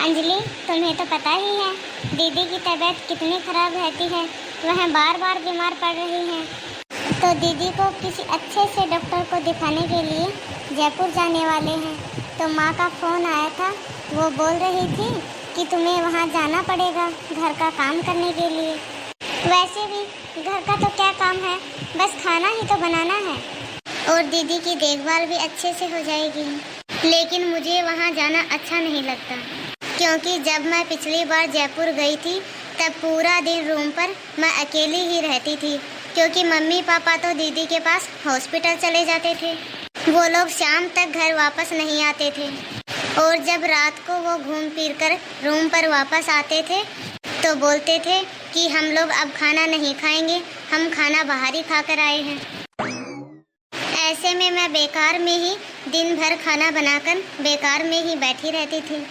अंजलि, तुम्हें तो पता ही है दीदी की तबीयत कितनी खराब रहती है। वह बार बार बीमार पड़ रही हैं। तो दीदी को किसी अच्छे से डॉक्टर को दिखाने के लिए जयपुर जाने वाले हैं। तो माँ का फ़ोन आया था। वो बोल रही थी कि तुम्हें वहाँ जाना पड़ेगा घर का काम करने के लिए। वैसे भी घर का तो क्या काम है, बस खाना ही तो बनाना है और दीदी की देखभाल भी अच्छे से हो जाएगी। लेकिन मुझे वहाँ जाना अच्छा नहीं लगता, क्योंकि जब मैं पिछली बार जयपुर गई थी तब पूरा दिन रूम पर मैं अकेली ही रहती थी, क्योंकि मम्मी पापा तो दीदी के पास हॉस्पिटल चले जाते थे। वो लोग शाम तक घर वापस नहीं आते थे और जब रात को वो घूम फिर कर रूम पर वापस आते थे तो बोलते थे कि हम लोग अब खाना नहीं खाएंगे, हम खाना बाहर ही खा कर आए हैं। ऐसे में मैं बेकार में ही दिन भर खाना बनाकर बेकार में ही बैठी रहती थी।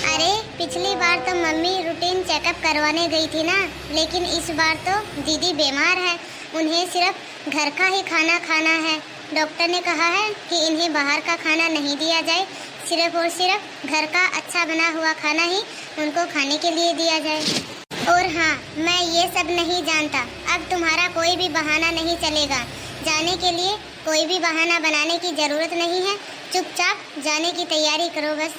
अरे पिछली बार तो मम्मी रूटीन चेकअप करवाने गई थी ना, लेकिन इस बार तो दीदी बीमार है। उन्हें सिर्फ घर का ही खाना खाना है। डॉक्टर ने कहा है कि इन्हें बाहर का खाना नहीं दिया जाए, सिर्फ और सिर्फ घर का अच्छा बना हुआ खाना ही उनको खाने के लिए दिया जाए। और हाँ, मैं ये सब नहीं जानता। अब तुम्हारा कोई भी बहाना नहीं चलेगा। जाने के लिए कोई भी बहाना बनाने की ज़रूरत नहीं है। चुपचाप जाने की तैयारी करो बस।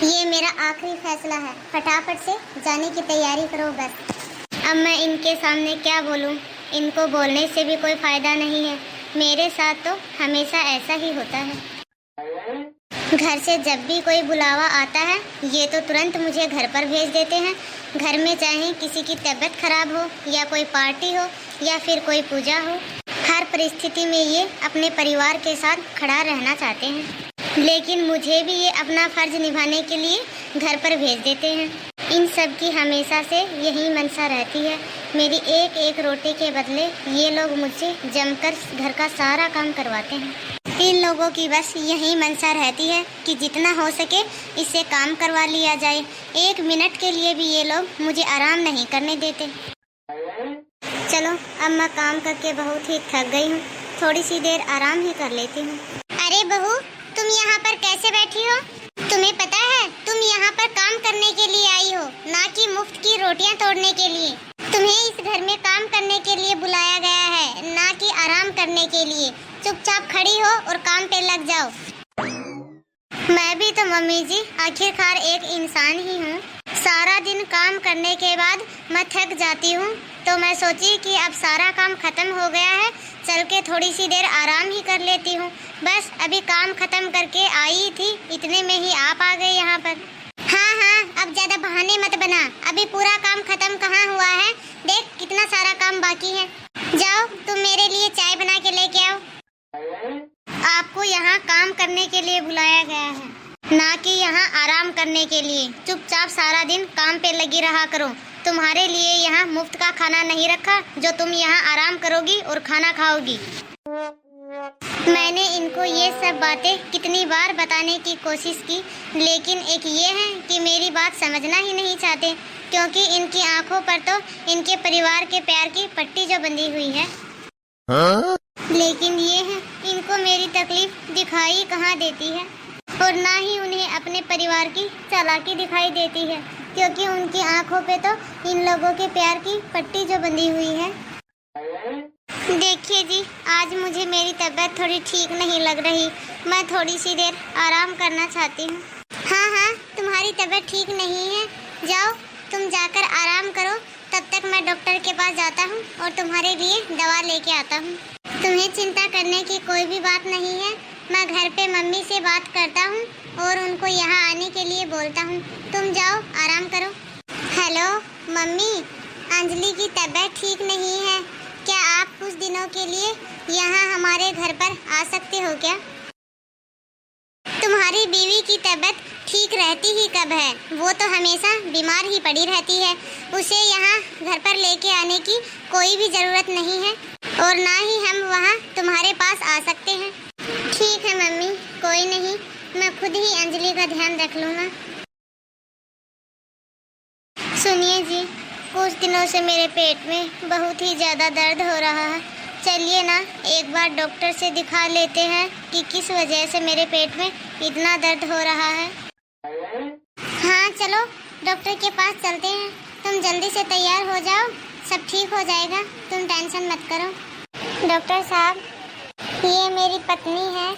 ये मेरा आखिरी फैसला है। फटाफट से जाने की तैयारी करो बस। अब मैं इनके सामने क्या बोलूँ? इनको बोलने से भी कोई फ़ायदा नहीं है। मेरे साथ तो हमेशा ऐसा ही होता है। घर से जब भी कोई बुलावा आता है ये तो तुरंत मुझे घर पर भेज देते हैं। घर में चाहे किसी की तबीयत खराब हो या कोई पार्टी हो या फिर कोई पूजा हो, हर परिस्थिति में ये अपने परिवार के साथ खड़ा रहना चाहते हैं। लेकिन मुझे भी ये अपना फर्ज निभाने के लिए घर पर भेज देते हैं। इन सब की हमेशा से यही मंशा रहती है। मेरी एक एक रोटी के बदले ये लोग मुझसे जमकर घर का सारा काम करवाते हैं। इन लोगों की बस यही मंशा रहती है कि जितना हो सके इससे काम करवा लिया जाए। एक मिनट के लिए भी ये लोग मुझे आराम नहीं करने देते। चलो, अब मैं काम करके बहुत ही थक गई हूँ, थोड़ी सी देर आराम ही कर लेती हूँ। अरे बहू, तुम यहाँ पर कैसे बैठी हो? तुम्हें पता है तुम यहाँ पर काम करने के लिए आई हो, ना कि मुफ्त की रोटियाँ तोड़ने के लिए। तुम्हें इस घर में काम करने के लिए बुलाया गया है, ना कि आराम करने के लिए। चुपचाप खड़ी हो और काम पे लग जाओ। मैं भी तो मम्मी जी आखिरकार एक इंसान ही हूँ। सारा दिन काम करने के बाद मैं थक जाती हूँ, तो मैं सोची कि अब सारा काम खत्म हो गया है, चल के थोड़ी सी देर आराम ही कर लेती हूँ। बस अभी काम खत्म करके आई थी, इतने में ही आप आ गए यहाँ पर। हाँ, अब ज्यादा बहाने मत बना। अभी पूरा काम खत्म कहाँ हुआ है, देख कितना सारा काम बाकी है। जाओ, तुम मेरे लिए चाय बना के लेके आओ। आपको यहाँ काम करने के लिए बुलाया गया है, ना कि यहाँ आराम करने के लिए। चुपचाप सारा दिन काम पे लगी रहा करो। तुम्हारे लिए यहाँ मुफ्त का खाना नहीं रखा जो तुम यहाँ आराम करोगी और खाना खाओगी। मैंने इनको ये सब बातें कितनी बार बताने की कोशिश की, लेकिन एक ये है कि मेरी बात समझना ही नहीं चाहते, क्योंकि इनकी आंखों पर तो इनके परिवार के प्यार की पट्टी जो बंधी हुई है। लेकिन ये है, इनको मेरी तकलीफ दिखाई कहाँ देती है और ना ही उन्हें अपने परिवार की चालाकी दिखाई देती है, क्योंकि उनकी आंखों पे तो इन लोगों के प्यार की पट्टी जो बंधी हुई है। देखिए जी, आज मुझे मेरी तबीयत थोड़ी ठीक नहीं लग रही। मैं थोड़ी सी देर आराम करना चाहती हूँ। हाँ, तुम्हारी तबीयत ठीक नहीं है, जाओ तुम जाकर आराम करो। तब तक मैं डॉक्टर के पास जाता हूँ और तुम्हारे लिए दवा लेके आता हूँ। तुम्हें चिंता करने की कोई भी बात नहीं है। मैं घर पे मम्मी से बात करता हूँ और उनको यहाँ आने के लिए बोलता हूँ। तुम जाओ आराम करो। हेलो मम्मी, अंजलि की तबीयत ठीक नहीं है, क्या आप कुछ दिनों के लिए यहाँ हमारे घर पर आ सकते हो क्या? तुम्हारी बीवी की तबीयत ठीक रहती ही कब है, वो तो हमेशा बीमार ही पड़ी रहती है। उसे यहाँ घर पर लेके आने की कोई भी ज़रूरत नहीं है और ना ही हम वहाँ तुम्हारे पास आ सकते हैं। ठीक है मम्मी, कोई नहीं, मैं खुद ही अंजलि का ध्यान रख लूँगा। सुनिए जी, कुछ दिनों से मेरे पेट में बहुत ही ज़्यादा दर्द हो रहा है। चलिए ना एक बार डॉक्टर से दिखा लेते हैं कि किस वजह से मेरे पेट में इतना दर्द हो रहा है। चलो डॉक्टर के पास चलते हैं। तुम जल्दी से तैयार हो जाओ, सब ठीक हो जाएगा, तुम टेंशन मत करो। डॉक्टर साहब, ये मेरी पत्नी है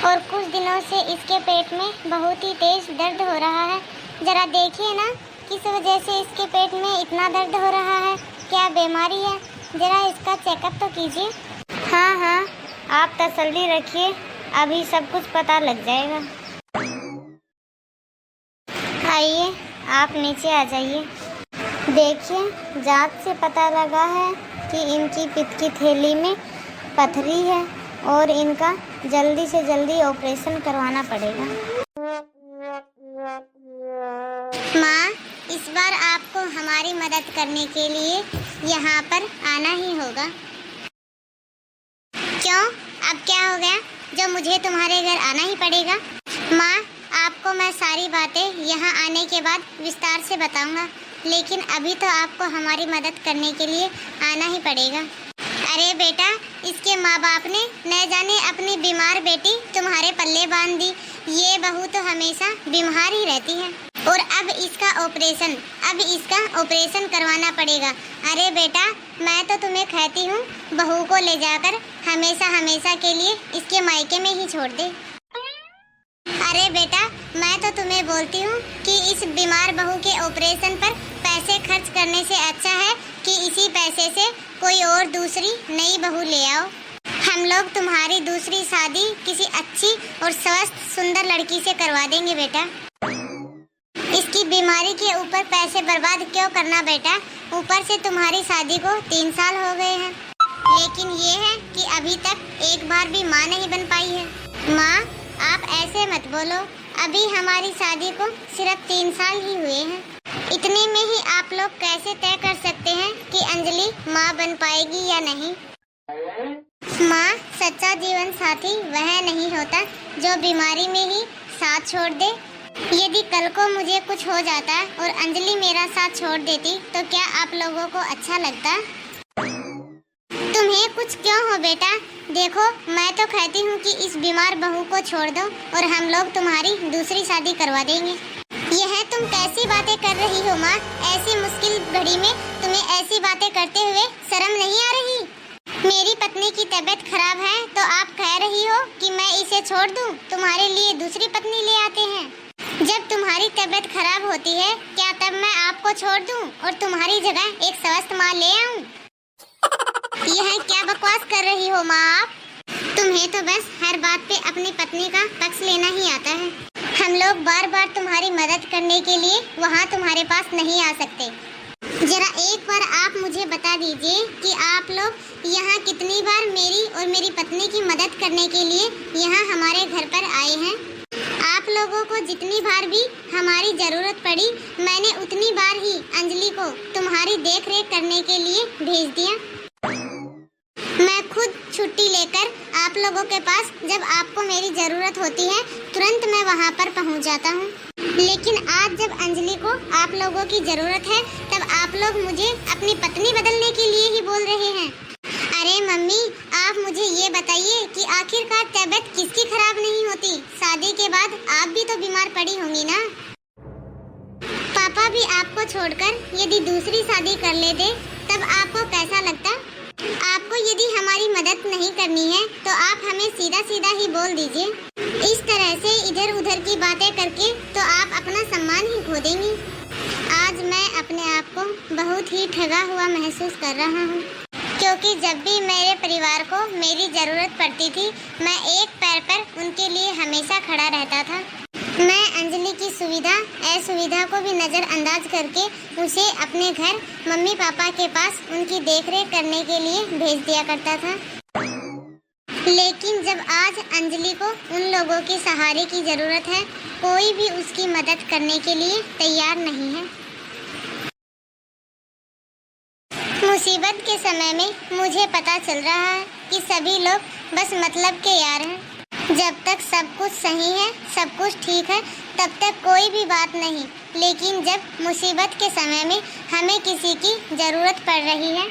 और कुछ दिनों से इसके पेट में बहुत ही तेज दर्द हो रहा है। जरा देखिए ना किस वजह से इसके पेट में इतना दर्द हो रहा है, क्या बीमारी है? जरा इसका चेकअप तो कीजिए। हाँ हाँ, आप तसल्ली रखिए, अभी सब कुछ पता लग जाएगा। आइए, आप नीचे आ जाइए। देखिए, जांच से पता लगा है कि इनकी पित्त की थैली में पथरी है और इनका जल्दी से जल्दी ऑपरेशन करवाना पड़ेगा। माँ, इस बार आपको हमारी मदद करने के लिए यहाँ पर आना ही होगा। क्यों, अब क्या हो गया जो मुझे तुम्हारे घर आना ही पड़ेगा? माँ, आपको मैं सारी बातें यहाँ आने के बाद विस्तार से बताऊंगा, लेकिन अभी तो आपको हमारी मदद करने के लिए आना ही पड़ेगा। अरे बेटा, इसके माँ बाप ने न जाने अपनी बीमार बेटी तुम्हारे पल्ले बांध दी। ये बहू तो हमेशा बीमार ही रहती है और अब इसका ऑपरेशन करवाना पड़ेगा। अरे बेटा, मैं तो तुम्हें कहती हूँ बहू को ले जाकर हमेशा के लिए इसके मायके में ही छोड़ दे। अरे बेटा, मैं तो तुम्हें बोलती हूँ कि इस बीमार बहू के ऑपरेशन पर पैसे खर्च करने से अच्छा है कि इसी पैसे से कोई और दूसरी नई बहू ले आओ। हम लोग तुम्हारी दूसरी शादी किसी अच्छी और स्वस्थ सुंदर लड़की से करवा देंगे बेटा। इसकी बीमारी के ऊपर पैसे बर्बाद क्यों करना बेटा? ऊपर से तुम्हारी शादी को 3 साल हो गए हैं, लेकिन ये है कि अभी तक एक बार भी माँ नहीं बन पाई है। माँ, आप ऐसे मत बोलो, अभी हमारी शादी को सिर्फ 3 साल ही हुए हैं। इतने में ही आप लोग कैसे तय कर सकते हैं कि अंजलि माँ बन पाएगी या नहीं? माँ, सच्चा जीवन साथी वह नहीं होता जो बीमारी में ही साथ छोड़ दे। यदि कल को मुझे कुछ हो जाता और अंजलि मेरा साथ छोड़ देती तो क्या आप लोगों को अच्छा लगता? तुम्हें कुछ क्यों हो बेटा? देखो, मैं तो कहती हूँ कि इस बीमार बहू को छोड़ दो और हम लोग तुम्हारी दूसरी शादी करवा देंगे। यह तुम कैसी बातें कर रही हो माँ? ऐसी मुश्किल घड़ी में तुम्हें ऐसी बातें करते हुए शर्म नहीं आ रही? मेरी पत्नी की तबीयत खराब है तो आप कह रही हो कि मैं इसे छोड़ दूं? तुम्हारे लिए दूसरी पत्नी ले आते हैं। जब तुम्हारी तबीयत खराब होती है, क्या तब मैं आपको छोड़ दूं और तुम्हारी जगह एक स्वस्थ माँ ले आऊं? यह क्या बकवास कर रही हो माँ आप? तुम्हें तो बस हर बात पे अपनी पत्नी का पक्ष लेना ही आता है। हम लोग बार बार तुम्हारी मदद करने के लिए वहाँ तुम्हारे पास नहीं आ सकते। जरा एक बार आप मुझे बता दीजिए कि आप लोग यहाँ कितनी बार मेरी और मेरी पत्नी की मदद करने के लिए यहाँ हमारे घर पर आए हैं। आप लोगों को जितनी बार भी हमारी जरूरत पड़ी, मैंने उतनी बार ही अंजलि को तुम्हारी देख रेख करने के लिए भेज दिया। मैं खुद छुट्टी लेकर आप लोगों के पास जब आपको मेरी जरूरत होती है तुरंत मैं वहाँ पर पहुँच जाता हूँ। लेकिन आज जब अंजलि को आप लोगों की जरूरत है तब आप लोग मुझे अपनी पत्नी बदलने के लिए ही बोल रहे हैं। अरे मम्मी, आप मुझे ये बताइए कि आखिरकार तबीयत किसकी खराब नहीं होती? शादी के बाद आप भी तो बीमार पड़ी होंगी ना? पापा भी आपको छोड़कर यदि दूसरी शादी कर लेते तब आपको कैसा लगता? आपको यदि हमारी मदद नहीं करनी है तो आप हमें सीधा सीधा ही बोल दीजिए। इस तरह से इधर उधर की बातें करके तो आप अपना सम्मान ही खो देंगी। आज मैं अपने आप को बहुत ही ठगा हुआ महसूस कर रहा हूँ, क्योंकि जब भी मेरे परिवार को मेरी ज़रूरत पड़ती थी मैं एक पैर पर उनके लिए हमेशा खड़ा रहता था। मैं अंजलि की सुविधा असुविधा को भी नज़रअंदाज करके उसे अपने घर मम्मी पापा के पास उनकी देखरेख करने के लिए भेज दिया करता था। लेकिन जब आज अंजलि को उन लोगों के सहारे की ज़रूरत है, कोई भी उसकी मदद करने के लिए तैयार नहीं है। मुसीबत के समय में मुझे पता चल रहा है कि सभी लोग बस मतलब के यार हैं। जब तक सब कुछ सही है, सब कुछ ठीक है, तब तक कोई भी बात नहीं। लेकिन जब मुसीबत के समय में हमें किसी की ज़रूरत पड़ रही है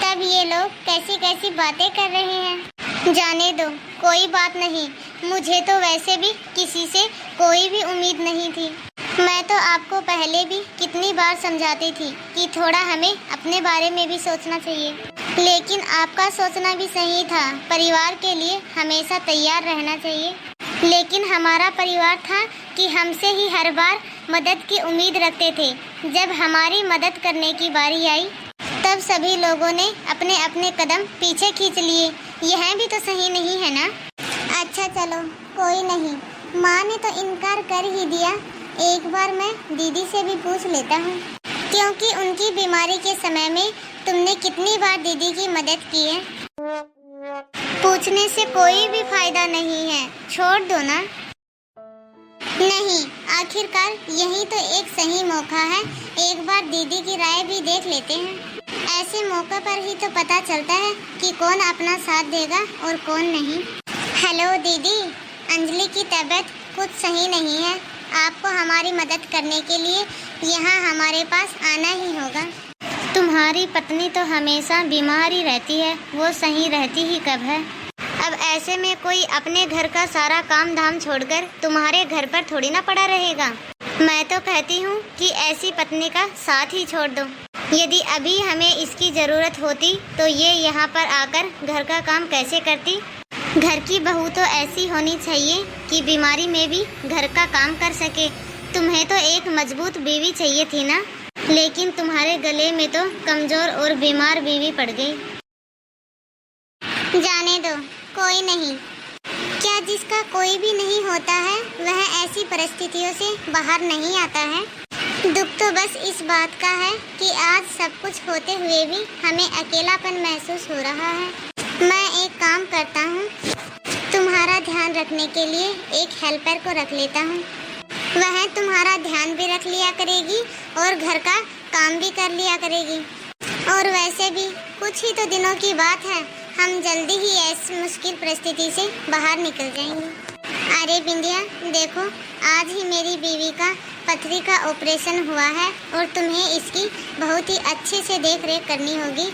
तब ये लोग कैसी कैसी बातें कर रहे हैं। जाने दो, कोई बात नहीं। मुझे तो वैसे भी किसी से कोई भी उम्मीद नहीं थी। मैं तो आपको पहले भी कितनी बार समझाती थी कि थोड़ा हमें अपने बारे में भी सोचना चाहिए, लेकिन आपका सोचना भी सही था। परिवार के लिए हमेशा तैयार रहना चाहिए, लेकिन हमारा परिवार था कि हमसे ही हर बार मदद की उम्मीद रखते थे। जब हमारी मदद करने की बारी आई तब सभी लोगों ने अपने अपने कदम पीछे खींच लिए। यह भी तो सही नहीं है ना? अच्छा चलो कोई नहीं, माँ ने तो इनकार कर ही दिया। एक बार मैं दीदी से भी पूछ लेता हूँ, क्योंकि उनकी बीमारी के समय में तुमने कितनी बार दीदी की मदद की है। पूछने से कोई भी फायदा नहीं है, छोड़ दो ना। नहीं, आखिरकार यही तो एक सही मौका है। एक बार दीदी की राय भी देख लेते हैं। ऐसे मौके पर ही तो पता चलता है कि कौन अपना साथ देगा और कौन नहीं। हेलो दीदी, अंजलि की तबीयत कुछ सही नहीं है। आपको हमारी मदद करने के लिए यहाँ हमारे पास आना ही होगा। तुम्हारी पत्नी तो हमेशा बीमार ही रहती है, वो सही रहती ही कब है। अब ऐसे में कोई अपने घर का सारा काम धाम छोड़कर तुम्हारे घर पर थोड़ी ना पड़ा रहेगा। मैं तो कहती हूँ कि ऐसी पत्नी का साथ ही छोड़ दो। यदि अभी हमें इसकी ज़रूरत होती तो ये यहाँ पर आकर घर का काम कैसे करती। घर की बहू तो ऐसी होनी चाहिए कि बीमारी में भी घर का काम कर सके। तुम्हें तो एक मजबूत बीवी चाहिए थी ना, लेकिन तुम्हारे गले में तो कमज़ोर और बीमार बीवी पड़ गई। जाने दो, कोई नहीं। क्या जिसका कोई भी नहीं होता है वह ऐसी परिस्थितियों से बाहर नहीं आता है। दुख तो बस इस बात का है कि आज सब कुछ होते हुए भी हमें अकेलापन महसूस हो रहा है। मैं एक काम करता हूँ, तुम्हारा ध्यान रखने के लिए एक हेल्पर को रख लेता हूँ। वह तुम्हारा ध्यान भी रख लिया करेगी और घर का काम भी कर लिया करेगी। और वैसे भी कुछ ही तो दिनों की बात है, हम जल्दी ही ऐसी मुश्किल परिस्थिति से बाहर निकल जाएंगे। अरे बिंदिया, देखो आज ही मेरी बीवी का पथरी का ऑपरेशन हुआ है और तुम्हें इसकी बहुत ही अच्छे से देख रेख करनी होगी।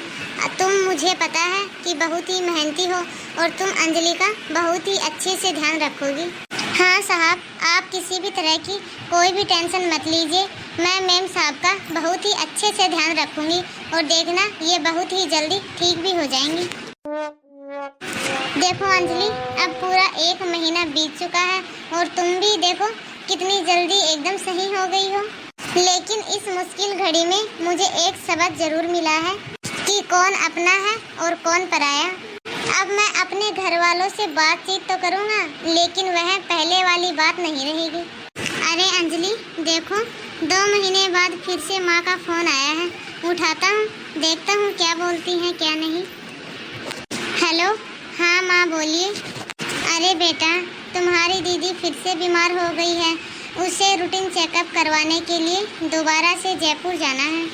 तुम, मुझे पता है कि बहुत ही मेहनती हो और तुम अंजलि का बहुत ही अच्छे से ध्यान रखोगी। हाँ साहब, आप किसी भी तरह की कोई भी टेंशन मत लीजिए। मैं मैम साहब का बहुत ही अच्छे से ध्यान रखूंगी और देखना ये बहुत ही जल्दी ठीक भी हो जाएंगी। देखो अंजलि, अब पूरा 1 महीना बीत चुका है और तुम भी देखो कितनी जल्दी एकदम सही हो गई हो। लेकिन इस मुश्किल घड़ी में मुझे एक सबक जरूर मिला है कि कौन अपना है और कौन पराया। अब मैं अपने घर वालों से बातचीत तो करूँगा, लेकिन वह पहले वाली बात नहीं रहेगी। अरे अंजलि देखो, 2 महीने बाद फिर से माँ का फ़ोन आया है। उठाता हूँ, देखता हूँ क्या बोलती हैं क्या नहीं। हेलो, हाँ माँ बोलिए। अरे बेटा, तुम्हारी दीदी फिर से बीमार हो गई है। उसे रूटीन चेकअप करवाने के लिए दोबारा से जयपुर जाना है,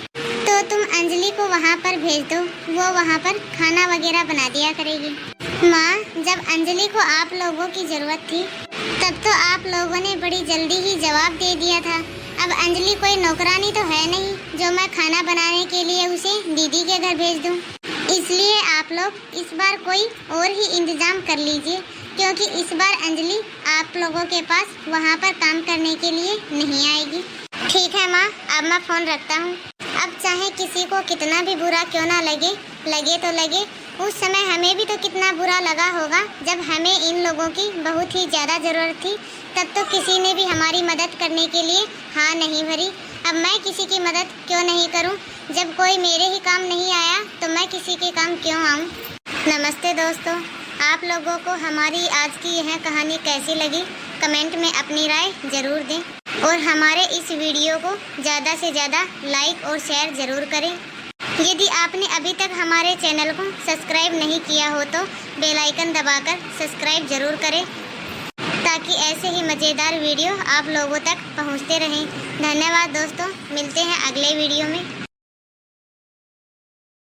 तो तुम अंजलि को वहाँ पर भेज दो। वो वहाँ पर खाना वगैरह बना दिया करेगी। माँ, जब अंजलि को आप लोगों की ज़रूरत थी तब तो आप लोगों ने बड़ी जल्दी ही जवाब दे दिया था। अब अंजलि कोई नौकरानी तो है नहीं जो मैं खाना बनाने के लिए उसे दीदी के घर भेज दूँ। इसलिए आप लोग इस बार कोई और ही इंतज़ाम कर लीजिए, क्योंकि इस बार अंजलि आप लोगों के पास वहाँ पर काम करने के लिए नहीं आएगी। ठीक है माँ, अब मैं फ़ोन रखता हूँ। अब चाहे किसी को कितना भी बुरा क्यों ना लगे तो लगे, उस समय हमें भी तो कितना बुरा लगा होगा जब हमें इन लोगों की बहुत ही ज़्यादा ज़रूरत थी। तब तो किसी ने भी हमारी मदद करने के लिए हाँ नहीं भरी। अब मैं किसी की मदद क्यों नहीं करूं? जब कोई मेरे ही काम नहीं आया तो मैं किसी के काम क्यों आऊं? नमस्ते दोस्तों, आप लोगों को हमारी आज की यह कहानी कैसी लगी कमेंट में अपनी राय ज़रूर दें और हमारे इस वीडियो को ज़्यादा से ज़्यादा लाइक और शेयर ज़रूर करें। यदि आपने अभी तक हमारे चैनल को सब्सक्राइब नहीं किया हो तो बेल आइकन दबाकर सब्सक्राइब ज़रूर करें, ताकि ऐसे ही मज़ेदार वीडियो आप लोगों तक पहुंचते रहें। धन्यवाद दोस्तों, मिलते हैं अगले वीडियो में।